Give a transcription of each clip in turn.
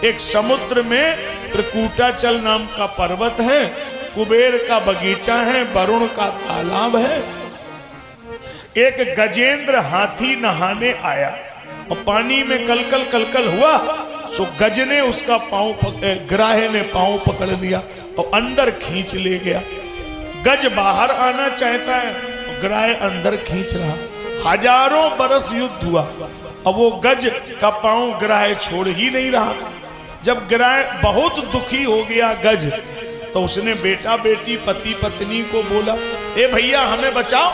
एक समुद्र में त्रिकूटाचल नाम का पर्वत है, कुबेर का बगीचा है, वरुण का तालाब है। एक गजेंद्र हाथी नहाने आया और पानी में कलकल कलकल हुआ, सो गज ने उसका ग्राह ने पांव पकड़ लिया और अंदर खींच ले गया। गज बाहर आना चाहता है, ग्राह अंदर खींच रहा। हजारों बरस युद्ध हुआ, अब वो गज का पांव ग्राह छोड़ ही नहीं रहा। जब ग्राह बहुत दुखी हो गया गज, तो उसने बेटा बेटी पति पत्नी को बोला, ए भैया हमें बचाओ,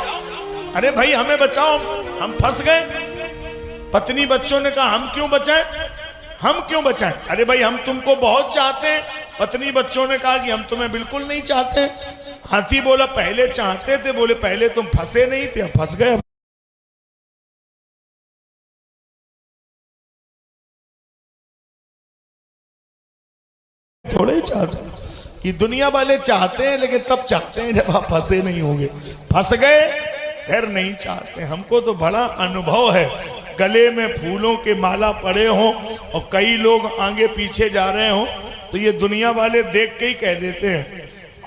अरे भाई हमें बचाओ, हम फंस गए। पत्नी बच्चों ने कहा हम क्यों बचाएं, हम क्यों बचाएं, अरे भाई हम तुमको बहुत चाहते हैं। पत्नी बच्चों ने कहा कि हम तुम्हें बिल्कुल नहीं चाहते। हाथी बोला पहले चाहते थे, बोले पहले तुम फंसे नहीं थे, हम फंस गए। थोड़े चाहते कि दुनिया वाले चाहते हैं, लेकिन तब चाहते हैं जब आप फंसे नहीं होंगे। फंस गए फिर नहीं चाहते। हमको तो बड़ा अनुभव है, गले में फूलों के माला पड़े हों और कई लोग आगे पीछे जा रहे हों, तो ये दुनिया वाले देख के ही कह देते हैं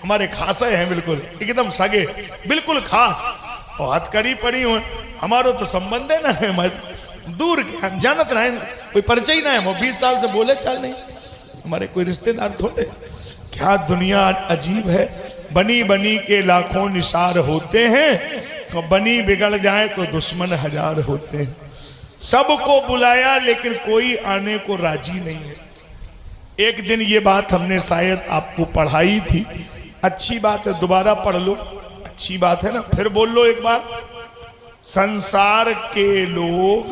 हमारे खासे हैं, बिल्कुल एकदम सगे, बिल्कुल खास। और हथकड़ी पड़ी हो, हमारा तो संबंध है ना, दूर के हम जानत रहे, कोई परिचय ना है, वो 20 साल से बोले चाल नहीं, हमारे कोई रिश्तेदार थोड़े। क्या दुनिया अजीब है, बनी बनी के लाखों निसार होते हैं, तो बनी बिगड़ जाए तो दुश्मन हजार होते हैं। सबको बुलाया लेकिन कोई आने को राजी नहीं है। एक दिन ये बात हमने शायद आपको पढ़ाई थी, अच्छी बात है दोबारा पढ़ लो, अच्छी बात है ना, फिर बोल लो एक बार। संसार के लोग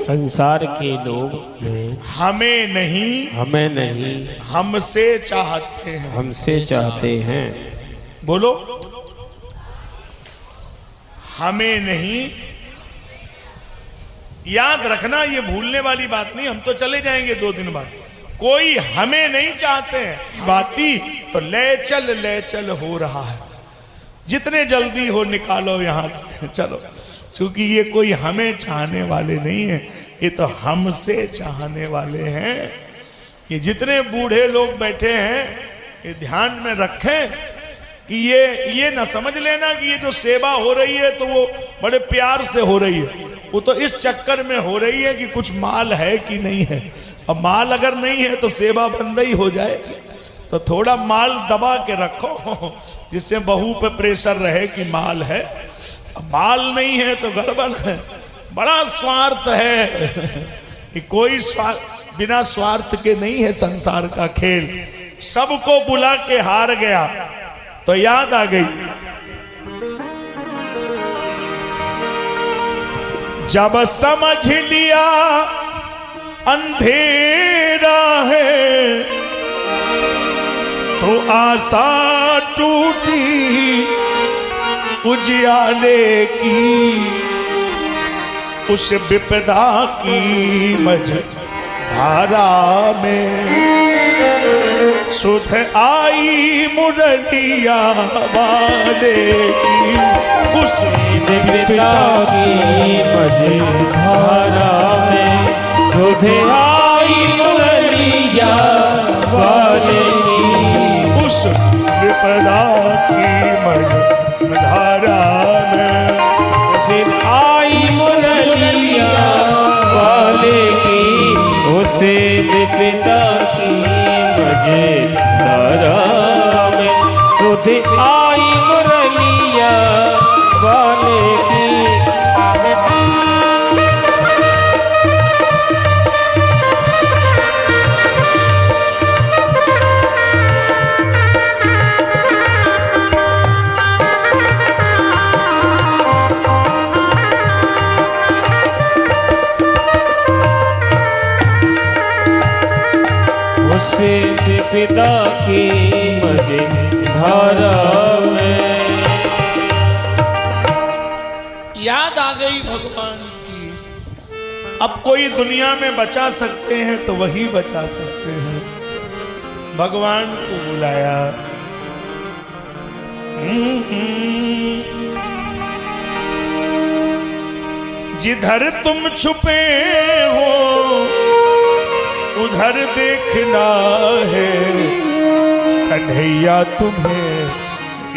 हमें नहीं हमसे चाहते हैं। बोलो, हमें नहीं। याद रखना, ये भूलने वाली बात नहीं, हम तो चले जाएंगे 2 दिन बाद। कोई हमें नहीं चाहते हैं, बाती तो ले चल हो रहा है, जितने जल्दी हो निकालो यहां से, चलो। क्योंकि ये कोई हमें चाहने वाले नहीं है, ये तो हमसे चाहने वाले हैं। ये जितने बूढ़े लोग बैठे हैं, ये ध्यान में रखें कि ये ना समझ लेना कि ये जो सेवा हो रही है तो वो बड़े प्यार से हो रही है, वो तो इस चक्कर में हो रही है कि कुछ माल है कि नहीं है। अब माल अगर नहीं है तो सेवा बंद ही हो जाएगी। तो थोड़ा माल दबा के रखो, जिससे बहू पे प्रेशर रहे कि माल है। अब माल नहीं है तो गड़बड़ है। बड़ा स्वार्थ है कि कोई बिना स्वार्थ के नहीं है संसार का खेल। सबको बुला के हार गया तो याद आ गई, जब समझ लिया अंधेरा है तो आशा टूटी उजियाले की, उस विपदा की मझधारा में सुध आई मुरलिया वाले की, उस विपदा की मझधारा में सुध आई मुरलिया वाले की, उस विपदा की मझधारा में सुध आई मुरलिया वाले की, उसे विपदा की मझधारा में सुध आई मुरलिया वाले की। पिता की मझधारा में याद आ गई भगवान की। अब कोई दुनिया में बचा सकते हैं तो वही बचा सकते हैं। भगवान को बुलाया, जिधर तुम छुपे हो उधर देखना है कन्हैया तुम्हें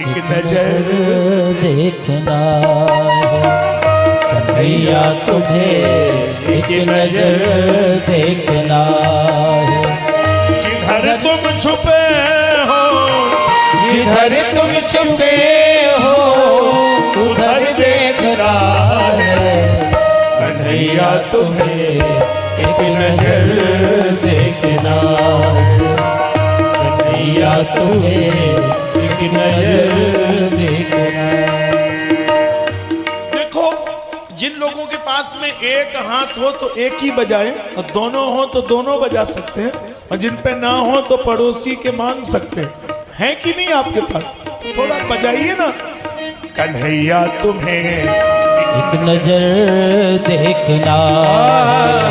एक नजर देखना है कन्हैया तुझे एक नजर देखना है। जिधर तुम छुपे हो जिधर तुम छुपे हो उधर देखना है कन्हैया तुम्हें एक नजर देखना है कन्हैया तुम्हें एक नजर देखना। देखो जिन लोगों के पास में एक हाथ हो तो एक ही बजाए और दोनों हो तो दोनों बजा सकते हैं और जिन पे ना हो तो पड़ोसी के मांग सकते हैं। है कि नहीं आपके पास? थोड़ा बजाइए ना। कन्हैया तुम्हें एक नजर देखना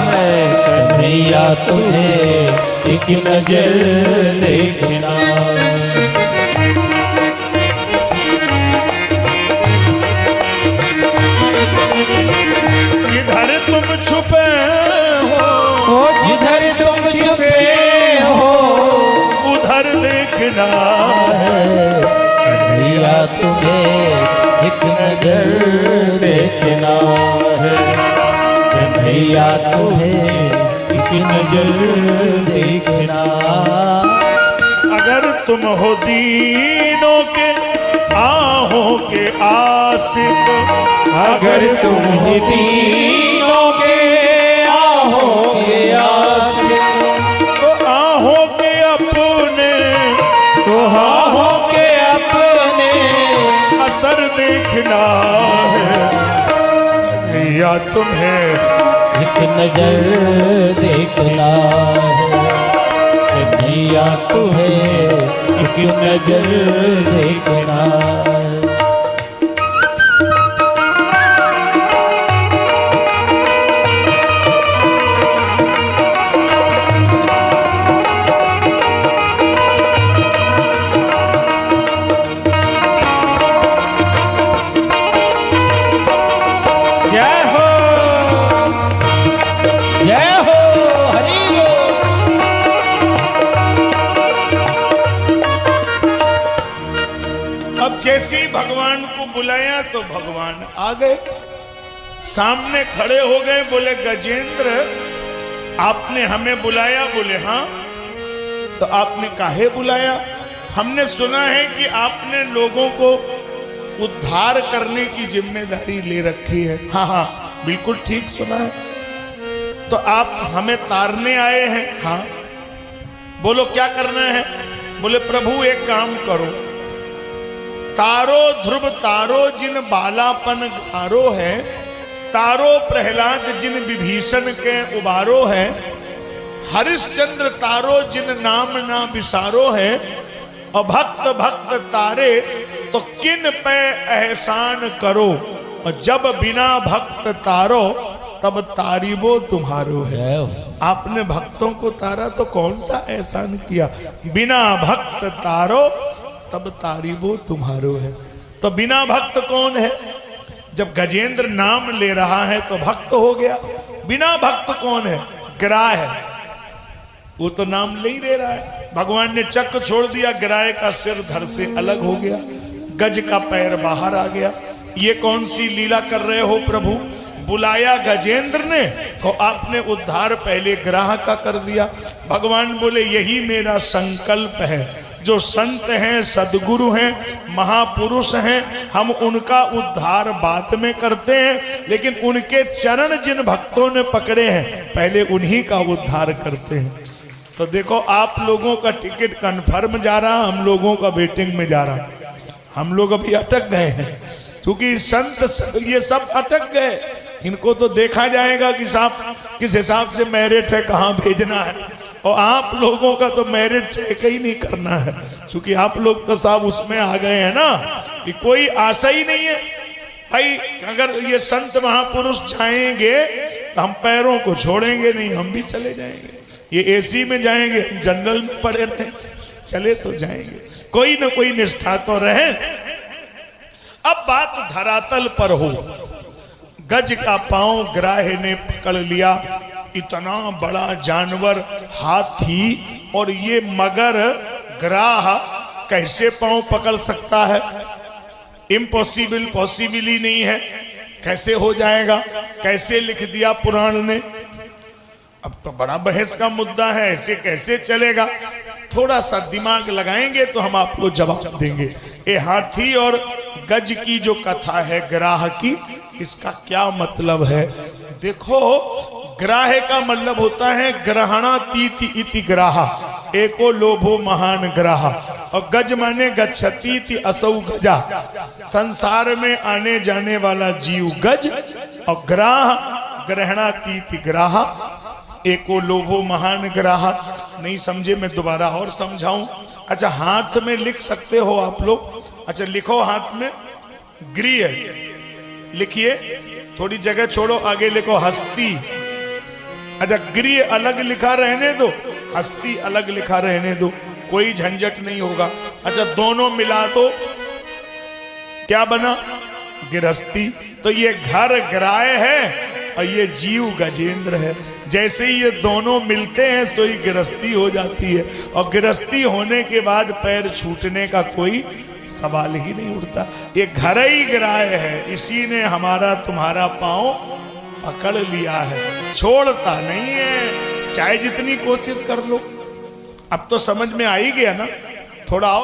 है कन्हैया तुझे एक नजर देखना। जिधर तुम छुपे हो जिधर तुम छुपे हो उधर देखना है कन्हैया तुम्हें एक नजर देखना है कन्हैया तुम्हें एक नजर देखना। अगर तुम हो दीनों के आहों के आशिक अगर तुम हो दीनों के आहों के आशिक तो आहों के अपने तो आहों के अपने असर देखना है या तुम्हें एक नजर देखना है कन्हैया तुम्हें एक नजर देखना। जैसे ही भगवान को बुलाया तो भगवान आ गए, सामने खड़े हो गए। बोले गजेंद्र आपने हमें बुलाया? बोले हाँ। तो आपने काहे बुलाया? हमने सुना है कि आपने लोगों को उद्धार करने की जिम्मेदारी ले रखी है। हाँ हाँ बिल्कुल ठीक सुना है। तो आप हमें तारने आए हैं? हाँ। बोलो क्या करना है? बोले प्रभु एक काम करो, तारो ध्रुव तारो जिन बालापन घारो है, तारो प्रहलाद जिन विभीषण के उबारो है, हरिश्चंद्र तारो जिन नाम ना विसारो है, और भक्त भक्त तारे तो किन पे एहसान करो, और जब बिना भक्त तारो तब तारीबो तुम्हारो है। आपने भक्तों को तारा तो कौन सा एहसान किया? बिना भक्त तारो तब तारीबो तुम्हारो है। तो बिना भक्त कौन है? जब गजेंद्र नाम ले रहा है तो भक्त हो गया। बिना भक्त कौन है? ग्राह है, वो तो नाम ले ही ले रहा है। भगवान ने चक्र छोड़ दिया, ग्राह का सिर धड़ से अलग हो गया, गज का पैर बाहर आ गया। ये कौन सी लीला कर रहे हो प्रभु? बुलाया गजेंद्र ने तो आपने उद्धार पहले ग्राह का कर दिया। भगवान बोले यही मेरा संकल्प है। जो संत हैं, सदगुरु हैं, महापुरुष हैं, हम उनका उद्धार बाद में करते हैं, लेकिन उनके चरण जिन भक्तों ने पकड़े हैं पहले उन्हीं का उद्धार करते हैं। तो देखो आप लोगों का टिकट कन्फर्म जा रहा, हम लोगों का वेटिंग में जा रहा। हम लोग अभी अटक गए हैं क्योंकि संत ये सब अटक गए। इनको तो देखा जाएगा कि साहब किस हिसाब से मेरिट है, कहाँ भेजना है। और आप लोगों का तो मेरिट चेक ही नहीं करना है क्योंकि आप लोग तो साहब उसमें आ गए हैं ना कि कोई आशा ही नहीं है। भाई अगर ये संत महापुरुष जाएंगे तो हम पैरों को छोड़ेंगे नहीं, हम भी चले जाएंगे। ये एसी में जाएंगे, हम जनरल में पड़े रहे, चले तो जाएंगे। कोई ना कोई निष्ठा तो रहे। अब बात धरातल पर हो, गज का पांव ग्राह ने पकड़ लिया, इतना बड़ा जानवर हाथी और ये मगर ग्राह कैसे पांव पकड़ सकता है? इम्पॉसिबल, पॉसिबल ही नहीं है। कैसे हो जाएगा? कैसे लिख दिया पुराण ने? अब तो बड़ा बहस का मुद्दा है, ऐसे कैसे चलेगा? थोड़ा सा दिमाग लगाएंगे तो हम आपको जवाब देंगे। ये हाथी और गज की जो कथा है ग्राह की, इसका क्या मतलब है? देखो, ग्राह का मतलब होता है ग्रहणातीति इति ग्राह, एको लोभो महान ग्राह। और गज माने गच्छति इति असौ गजा, संसार में आने जाने वाला जीव गज। और ग्राह ग्रहणातीति ग्राह, एको लोभो महान ग्राह। नहीं समझे? मैं दोबारा और समझाऊं। अच्छा, हाथ में लिख सकते हो आप लोग? अच्छा लिखो, हाथ में गृह लिखिए, थोड़ी जगह छोड़ो, आगे लिखो हस्ती। अच्छा, गृह अलग लिखा रहने दो, हस्ती अलग लिखा रहने दो, कोई झंझट नहीं होगा। अच्छा, दोनों मिला दो, क्या बना? गृहस्थी। तो ये घर ग्राह है और ये जीव गजेंद्र है। जैसे ही ये दोनों मिलते हैं सो ही गृहस्थी हो जाती है, और गृहस्थी होने के बाद पैर छूटने का कोई सवाल ही नहीं उठता। ये घर ही ग्राह है, इसी ने हमारा तुम्हारा पांव पकड़ लिया है, छोड़ता नहीं है, चाहे जितनी कोशिश कर लो। अब तो समझ में आ ही गया ना? थोड़ा और